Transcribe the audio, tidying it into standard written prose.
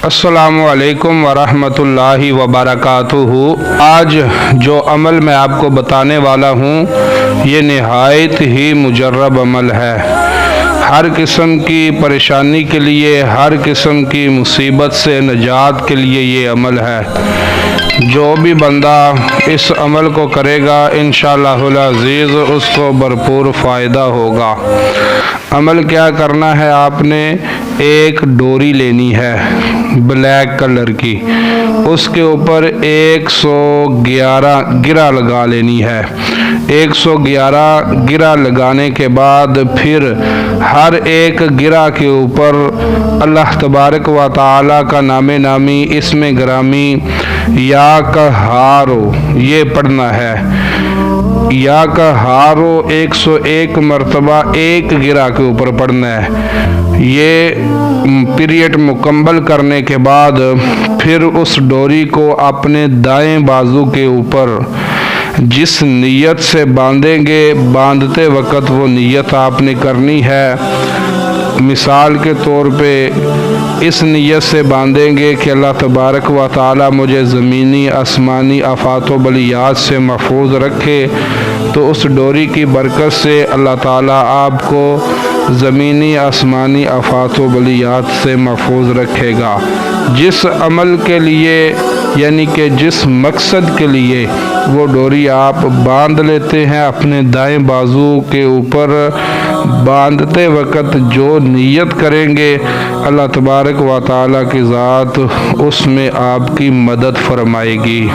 السلام علیکم ورحمۃ اللہ وبرکاتہ۔ آج جو عمل میں آپ کو بتانے والا ہوں یہ نہایت ہی مجرب عمل ہے۔ ہر قسم کی پریشانی کے لیے، ہر قسم کی مصیبت سے نجات کے لیے یہ عمل ہے۔ جو بھی بندہ اس عمل کو کرے گا انشاءاللہ العزیز اس کو بھرپور فائدہ ہوگا۔ عمل کیا کرنا ہے، آپ نے ایک ڈوری لینی ہے بلیک کلر کی، اس کے اوپر 111 گرہ لگا لینی ہے۔ 111 گرہ لگانے کے بعد پھر ہر ایک گرہ کے اوپر اللہ تبارک و تعالی کا نام نامی اسم گرامی یا قہارو یہ پڑھنا ہے۔ یا قہارو 101 مرتبہ ایک گرہ کے اوپر پڑھنا ہے۔ یہ پیریڈ مکمل کرنے کے بعد پھر اس ڈوری کو اپنے دائیں بازو کے اوپر جس نیت سے باندھیں گے، باندھتے وقت وہ نیت آپ نے کرنی ہے۔ مثال کے طور پہ اس نیت سے باندھیں گے کہ اللہ تبارک و تعالی مجھے زمینی آسمانی آفات و بلیات سے محفوظ رکھے، تو اس ڈوری کی برکت سے اللہ تعالی آپ کو زمینی آسمانی آفات و بلیات سے محفوظ رکھے گا۔ جس عمل کے لیے یعنی کہ جس مقصد کے لیے وہ ڈوری آپ باندھ لیتے ہیں، اپنے دائیں بازو کے اوپر باندھتے وقت جو نیت کریں گے اللہ تبارک و تعالی کی ذات اس میں آپ کی مدد فرمائے گی۔